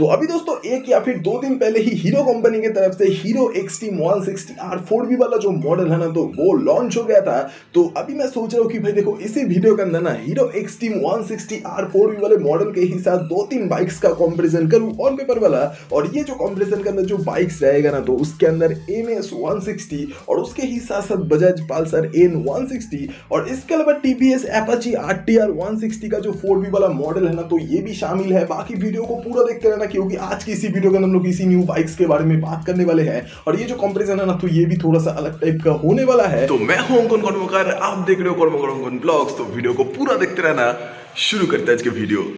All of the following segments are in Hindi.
तो अभी दोस्तों एक या फिर 2 दिन पहले ही हीरो कंपनी की तरफ से हीरो एक्सट्रीम 160R 4V वाला जो मॉडल है ना तो वो लॉन्च हो गया था। तो अभी मैं सोच रहा हूँ कि भाई देखो इसी वीडियो के अंदर ना हीरो एक्सट्रीम 160R 4V वाले मॉडल के ही साथ 2-3 बाइक्स का कंपैरिजन करूँ ऑन पेपर वाला। और ये जो कंपैरिजन के अंदर जो बाइक्स रहेगा ना तो उसके अंदर NS 160 और उसके ही साथ साथ बजाज पल्सर N 160 और इसके अलावा TVS Apache RTR 160 का जो 4V वाला मॉडल है ना तो ये भी शामिल है। बाकी वीडियो को पूरा देखते रहना क्योंकि आज की इसी वीडियो के अंदर हम लोग इसी न्यू बाइक्स के बारे में बात करने वाले हैं। और ये जो कंपैरिजन है ना तो ये भी थोड़ा सा अलग टाइप का होने वाला है। तो मैं हूं अंकुन कर्मकार, आप देख रहे हो कर्मकर ब्लॉग्स। तो वीडियो को पूरा देखते रहना। शुरू करते हैं आज के वीडियो।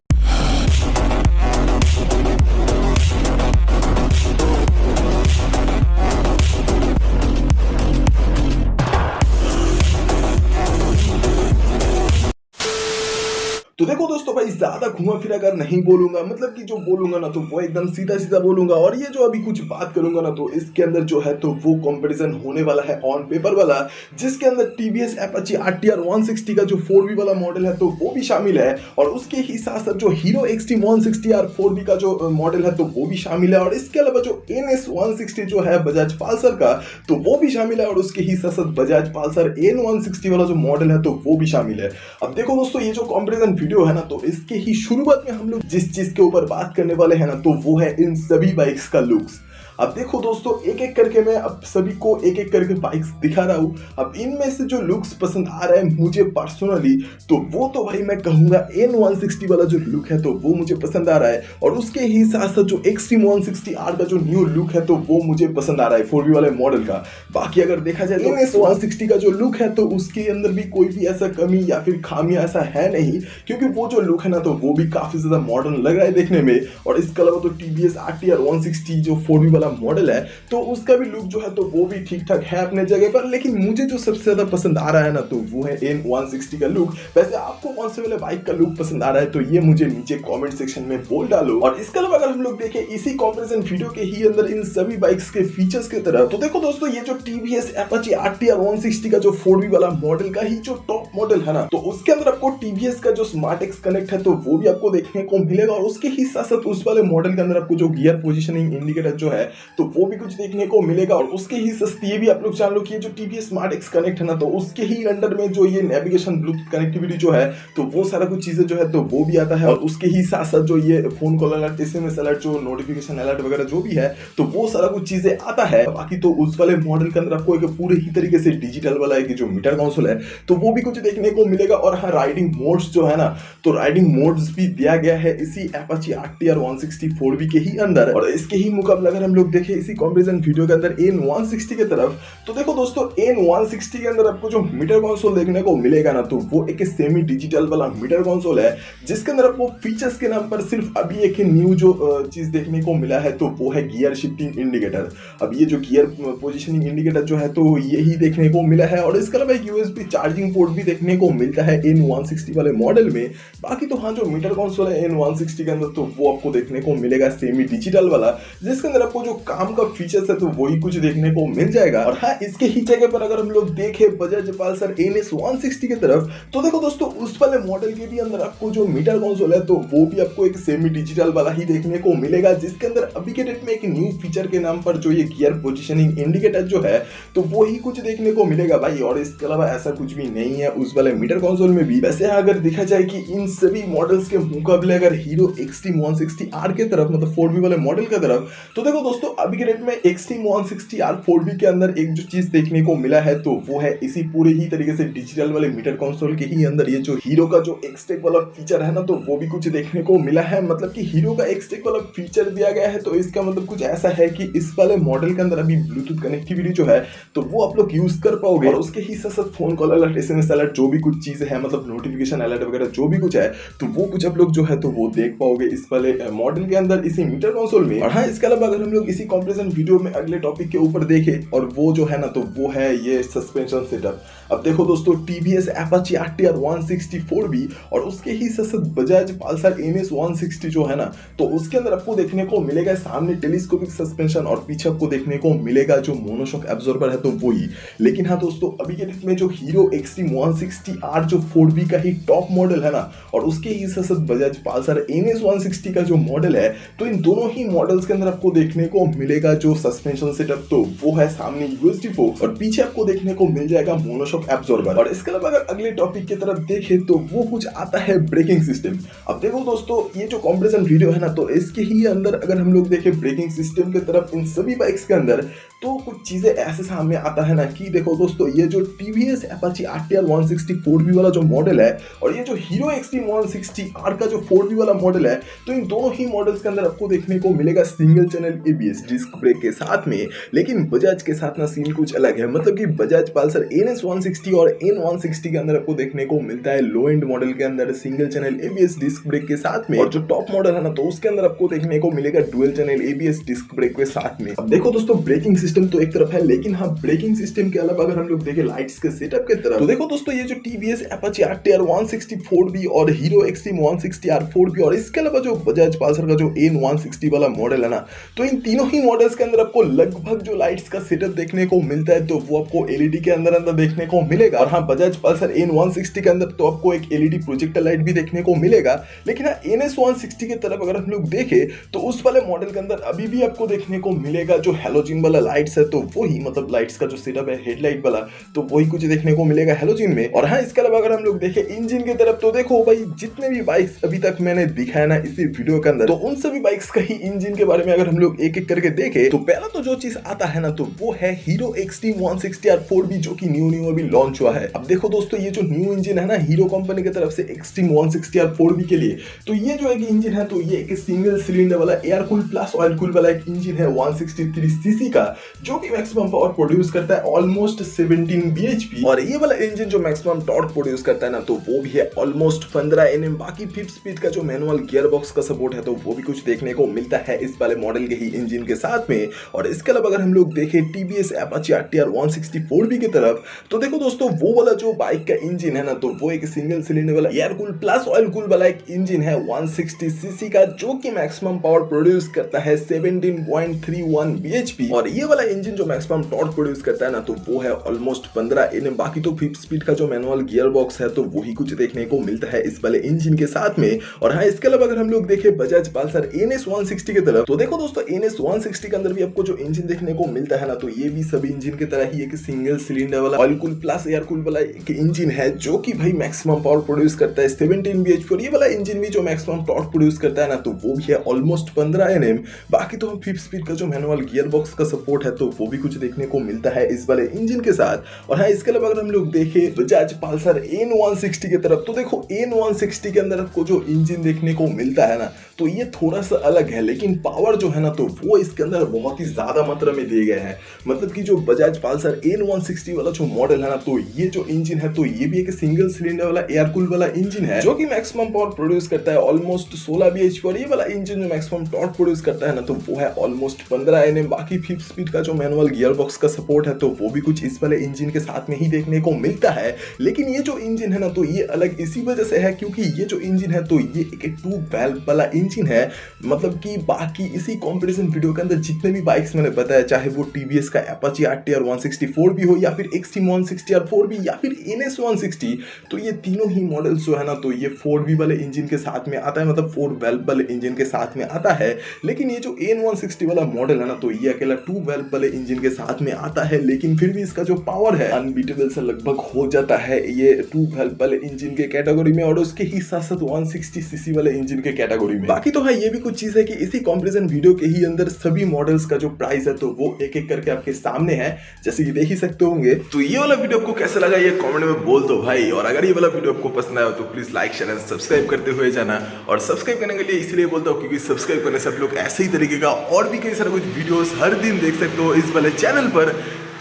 तो देखो दोस्तों भाई ज्यादा घुमा फिरा कर नहीं बोलूंगा, मतलब कि जो बोलूंगा ना तो वो एकदम सीधा सीधा बोलूंगा। और ये जो अभी कुछ बात करूंगा ना तो इसके अंदर जो है तो वो कंपैरिजन होने वाला है ऑन पेपर वाला, जिसके अंदर TVS Apache RTR 160 का जो 4V वाला मॉडल है तो वो भी शामिल है। और उसके ही साथ साथ जो हीरो एक्सट्रीम 160R 4V का जो मॉडल है तो वो भी शामिल है। और इसके अलावा जो NS 160 जो है बजाज पल्सर का तो वो भी शामिल है। और उसके ही साथ साथ बजाज पल्सर N 160 वाला जो मॉडल है तो वो भी शामिल है। अब देखो दोस्तों ये जो कंपैरिजन वीडियो है ना तो इसके ही शुरुआत में हम लोग जिस चीज के ऊपर बात करने वाले हैं ना तो वो है इन सभी बाइक्स का लुक्स। अब देखो दोस्तों एक एक करके मैं अब सभी को एक एक करके बाइक्स दिखा रहा हूँ। अब इनमें से जो लुक्स पसंद आ रहा है मुझे पर्सनली तो वो तो भाई मैं कहूंगा N 160 वाला जो लुक है तो वो मुझे पसंद आ रहा है। और उसके ही साथ साथ जो एक्सट्रीम 160R का जो न्यू लुक है तो वो मुझे पसंद आ रहा है 4V वाले मॉडल का। बाकी अगर देखा जाए तो NS 160 का जो लुक है तो उसके अंदर भी कोई भी ऐसा कमी या फिर खामियां ऐसा है नहीं, क्योंकि वो जो लुक है ना तो वो भी काफी ज्यादा मॉडर्न लग रहा है देखने में। और इसके अलावा तो TVS RTR 160 जो 4V वाला मॉडल है तो उसका भी लुक जो है तो वो भी ठीक ठाक है अपने जगह पर। लेकिन मुझे जो सबसे ज्यादा पसंद आ रहा है ना तो वो है N 160 का लुक। वैसे आपको कौन से वाले बाइक का लुक पसंद आ रहा है तो ये मुझे नीचे कमेंट सेक्शन में बोल डालो। और इसके अलावा अगर हम लोग देखें इसी कंपैरिजन वीडियो के ही अंदर इन सभी बाइक्स के फीचर्स की तरफ तो देखो दोस्तों ये जो TVS Apache RTR 160 का जो 4V वाला मॉडल का ही जो टॉप मॉडल है ना तो उसके अंदर आपको TVS का जो SmartX कनेक्ट है तो वो भी आपको देखने को मिलेगा। और उसके ही साथ साथ उस वाले मॉडल के अंदर आपको जो गियर पोजीशनिंग इंडिकेटर जो है तो वो भी कुछ देखने को मिलेगा। और उसके ही साथ ये भी आप लोग जान लो कि ये जो TVS SmartX कनेक्ट है ना तो उसके ही अंडर में जो ये नेविगेशन ब्लूटूथ कनेक्टिविटी जो है तो वो सारा कुछ चीजें जो है तो वो भी आता है। और उसके ही साथ साथ जो ये phone call alert, SMS alert, जो नोटिफिकेशन अलर्ट वगैरह जो भी है तो वो सारा कुछ चीजें आता है। बाकी तो उस वाले मॉडल के अंदर आपको एक पूरे ही तरीके से डिजिटल वाला एक जो मीटर कंसोल है तो वो भी कुछ देखने को मिलेगा। और हाँ राइडिंग मोड्स जो है ना तो राइडिंग मोड्स भी दिया गया है इसी Apache RTR 160 4V के ही अंदर। और इसके ही मुकाबला अगर हम लोग देखें इसी कंपैरिजन वीडियो के अंदर N 160 की तरफ तो देखो दोस्तों N 160 के अंदर आपको जो मीटर कंसोल देखने को मिलेगा ना तो वो एक सेमी डिजिटल वाला मीटर कंसोल है, जिसके अंदर आपको फीचर्स के नाम पर सिर्फ अभी एक न्यू जो चीज देखने को मिला है तो वो है गियर शिफ्टिंग इंडिकेटर। अब ये जो गियर पोजीशनिंग इंडिकेटर जो है तो यही देखने को मिला है। और इसके अलावा एक USB चार्जिंग पोर्ट भी देखने को मिलता है N 160 वाले मॉडल में। बाकी तो हाँ जो मीटर कंसोल है N 160 के अंदर तो वो आपको देखने को मिलेगा सेमी डिजिटल वाला, जिसके अंदर आपको जो काम का फीचर्स है तो वही कुछ देखने को मिल जाएगा। और हाँ इसके ही जगह पर अगर हम लोग देखें बजाज पल्सर NS 160 की तरफ तो देखो दोस्तों उस वाले मॉडल के भी अंदर आपको जो मीटर कंसोल है तो वो भी आपको एक सेमी डिजिटल वाला ही देखने को मिलेगा, जिसके अंदर अभी के डेट में एक न्यू फीचर के नाम पर जो ये गियर पोजीशनिंग इंडिकेटर जो है तो वो ही कुछ देखने को मिलेगा भाई। और इसके अलावा ऐसा कुछ भी नहीं है उस वाले मीटर कंसोल में भी। वैसे अगर देखा जाए कि इन सभी मॉडल्स के मुकाबले अगर हीरो एक्सट्रीम 160R के तरफ मतलब 4V वाले मॉडल की तरफ तो देखो दोस्तों अभी के डेट में एक्सट्रीम 160R 4V के अंदर एक जो चीज देखने को मिला है तो वो है इसी पूरे ही तरीके से डिजिटल वाले मीटर कंसोल के ही अंदर ये जो हीरो का जो एक्सटेक वाला फीचर है ना तो वो भी कुछ देखने को मिला है। मतलब कि हीरो का एक्सटेक वाला फीचर दिया गया है तो इसका मतलब कुछ ऐसा है कि इस वाले मॉडल के अंदर अभी ब्लूटूथ कनेक्टिविटी जो है तो वो आप लोग यूज कर पाओगे। और उसके ही साथ साथ phone call alert, SMS alert, जो भी कुछ चीजें है मतलब नोटिफिकेशन अलर्ट वगैरह जो भी कुछ है तो वो कुछ आप लोग जो है तो वो देख पाओगे इस वाले मॉडल के अंदर इसी मीटर कंसोल में। और हाँ इसके अलावा अगर हम लोग इसी कंपैरिजन वीडियो में अगले टॉपिक के ऊपर देखें और वो जो है ना तो वो है ये सस्पेंशन सेटअप। अब देखो दोस्तों TVS Apache RTR 160 4V और उसके ही साथ बजाज पल्सर NS 160 जो है ना तो उसके अंदर आपको देखने को मिलेगा सामने टेलीस्कोपिक सस्पेंशन और पीछे आपको देखने को मिलेगा जो मोनोशॉक एब्जॉर्बर है तो वही। लेकिन हाँ दोस्तों अभी के डेट में जो हीरो एक्सट्रीम 160R जो 4V का ही टॉप मॉडल है ना और उसके ही साथ बजाज पल्सर NS 160 का जो मॉडल है, तो इन दोनों ही मॉडल्स के अंदर आपको देखने को मिलेगा जो सस्पेंशन सेटअप, तो वो है सामने USD फोर्स और पीछे आपको देखने को मिल जाएगा मोनोशॉक एब्जॉर्बर। और इसके अलावा अगर अगले टॉपिक की तरफ देखें तो वो कुछ आता है ब्रेकिंग सिस्टम। अब देखो दोस्तों, ये जो कंपैरिजन वीडियो है ना, तो इसके ही अंदर अगर हम लोग देखें ब्रेकिंग सिस्टम की तरफ इन सभी बाइक्स के अंदर, तो कुछ चीजें ऐसे सामने आता है ना कि देखो दोस्तों, ये जो TVS Apache RTR 160 4V वाला जो मॉडल है और ये जो हीरो एक्सट्रीम 160R का जो 4V वाला मॉडल है, तो इन दोनों ही मॉडल्स के अंदर आपको देखने को मिलेगा single channel ABS disc brake के साथ में। लेकिन बजाज के साथ ना सीन कुछ अलग है, मतलब कि बजाज पल्सर NS 160 और N 160 के अंदर आपको देखने को मिलता है लो एंड मॉडल के अंदर single channel ABS disc brake के साथ में, और जो टॉप मॉडल है ना, तो उसके अंदर आपको देखने को मिलेगा dual channel ABS disc brake के साथ में। अब देखो दोस्तों, ब्रेकिंग सिस्टम तो एक तरफ है, लेकिन हाँ, ब्रेकिंग सिस्टम के अलावा अगर हम लोग देखें लाइट्स के सेटअप के तरफ, तो देखो दोस्तों, ये जो TVS Apache RTR 160 4V और हीरो एक्सट्रीम 160R 4V और इसके अलावा जो बजाज पल्सर का जो N 160 वाला मॉडल है ना, तो इन तीनों ही मॉडल्स के अंदर आपको लगभग जो लाइट्स का सेटअप देखने को मिलता है, तो वो आपको LED के अंदर देखने को मिलेगा। और हाँ, बजाज पल्सर N 160 के अंदर तो आपको एक LED प्रोजेक्टर लाइट भी देखने को मिलेगा। लेकिन हाँ, NS 160 की तरफ अगर हम लोग देखें तो उस वाले मॉडल के अंदर अभी भी आपको देखने को मिलेगा जो हैलोजन वाला लाइट्स है, तो वही मतलब लाइट्स का जो सेटअप है हेडलाइट वाला, तो वही कुछ देखने को मिलेगा हैलोजन में। और हाँ, इसके अलावा अगर हम लोग देखें इंजन की तरफ, तो देखो भाई, जितने भी बाइक्स अभी तक मैंने दिखाया ना इसी वीडियो के अंदर, तो उन सभी बाइक्स का ही इंजन के बारे में अगर हम लोग एक एक करके देखें, तो पहला तो जो चीज आता है ना, तो वो है हीरो एक्सट्रीम 160R 4V जो कि न्यू अभी लॉन्च हुआ है। अब देखो दोस्तों, ये जो न्यू इंजन है ना हीरो कंपनी की तरफ से एक्सट्रीम 160R 4V के लिए, तो ये जो एक इंजन है, तो ये एक सिंगल सिलेंडर वाला air cool plus oil cool वाला एक इंजन है 163 सीसी का, जो कि मैक्सिमम पावर प्रोड्यूस करता है ऑलमोस्ट 17 bhp। और ये वाला इंजन जो मैक्सिमम टॉर्क प्रोड्यूस करता है ना, तो वो भी है ऑलमोस्ट 15 Nm। बाकी 5 स्पीड का जो मैनुअल गियर बॉक्स का सपोर्ट है, तो वो भी कुछ देखने को मिलता है इस वाले मॉडल के ही इंजन के साथ में। और इसके अलावा अगर हम लोग देखें TVS Apache RTR 160 4V की तरफ, तो देखो दोस्तों, वो वाला जो बाइक का इंजन है ना, तो वो एक सिंगल सिलेंडर वाला air cool plus oil cool वाला एक इंजन है 160 सीसी का, जो कि मैक्सिमम पावर प्रोड्यूस करता है 17.31 bhp। और ये वाला इंजन जो मैक्सिमम टॉर्क प्रोड्यूस करता है ना, तो वो है ऑलमोस्ट 15 Nm। बाकी तो 5 स्पीड का जो मैनुअल गियर बॉक्स है, तो वही कुछ देखने को मिलता है इस वाले इंजन के साथ में। और हाँ, इसके अलावा अगर हम लोग देखें बजाज पल्सर NS 160 की तरफ, तो देखो दोस्तों, NS 160 के अंदर भी आपको जो इंजन देखने को मिलता है ना, तो ये भी सभी इंजन की तरह ही एक सिंगल सिलेंडर वाला oil cool plus air cool वाला एक इंजन है, जो कि भाई मैक्सिमम पावर प्रोड्यूस करता है 17 bhp। और ये वाला इंजन भी जो मैक्सिमम टॉर्क प्रोड्यूस करता है ना, तो वो भी है ऑलमोस्ट 15 Nm। बाकी तो 5 स्पीड का जो मैनुअल गियर बॉक्स का सपोर्ट है, तो वो भी कुछ देखने को मिलता है इस वाले इंजन के साथ। और हाँ, इसके अलावा अगर हम लोग देखें बजाज पल्सर N 160 की तरफ, तो देखो N 160 के अंदर आपको जो इंजन देखने को मिलता है ना, तो ये थोड़ा सा अलग है, लेकिन पावर जो है ना, तो वो इसके अंदर बहुत ही ज्यादा मात्रा में दिए गए हैं। मतलब कि जो बजाज पल्सर N 160 वाला जो मॉडल है ना, तो ये जो इंजन है, तो ये भी एक सिंगल सिलेंडर वाला एयर कूल वाला इंजन है, जो कि मैक्सिमम पावर प्रोड्यूस करता है ऑलमोस्ट 16 bhp। और ये वाला इंजन जो मैक्सिमम टॉर्क प्रोड्यूस करता है ना, तो वो है ऑलमोस्ट 15 Nm। बाकी 5 स्पीड का जो मैनुअल गियर बॉक्स का सपोर्ट है, तो वो भी कुछ इस वाले इंजन के साथ में ही देखने को मिलता है। लेकिन ये जो इंजन है ना, तो ये अलग इसी वजह से है क्योंकि ये जो इंजन है, तो ये एक 2 वाल्व वाला इंजन है। मतलब कि बाकी इसी कंपैरिजन वीडियो के अंदर जितने भी बाइक्स मैंने बताया, चाहे वो TVS का Apache RTR 160 4V हो, या फिर Extreme 160R 4V, या फिर NS 160, तो ये तीनों ही मॉडल्स जो है ना, तो ये 4V वाले इंजन के साथ में आता है, मतलब 4 वाल्व वाले इंजन के साथ में आता है। लेकिन ये जो N 160 वाला मॉडल है ना, तो ये अकेला 2 वाल्व वाले इंजन के साथ में आता है, लेकिन फिर भी इसका जो पावर है अनबीटेबल से लगभग हो जाता है ये 2 वाल्व वाले इंजन के कैटेगरी में, और उसके ही साथ साथ 160 सीसी वाले इंजन के कैटेगरी में। बाकी तो है ये भी कुछ चीज है कि इसी कंपैरिजन वीडियो के ही अंदर सभी मॉडल्स का जो प्राइस है, तो वो एक एक करके आपके सामने है, जैसे कि देख ही सकते होंगे। तो ये वाला वीडियो आपको कैसा लगा ये कमेंट में बोल दो भाई। और अगर ये वाला वीडियो आपको पसंद आया तो please like share and subscribe करते हुए जाना। और सब्सक्राइब करने के लिए इसलिए बोलता हूँ क्योंकि सब्सक्राइब करने से आप लोग ऐसे ही तरीके का और भी कई सारे कुछ वीडियोस हर दिन देख सकते हो इस वाले चैनल पर।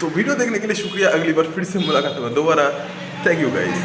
तो वीडियो देखने के लिए शुक्रिया। अगली बार फिर से मुलाकात होगा दोबारा। Thank you guys.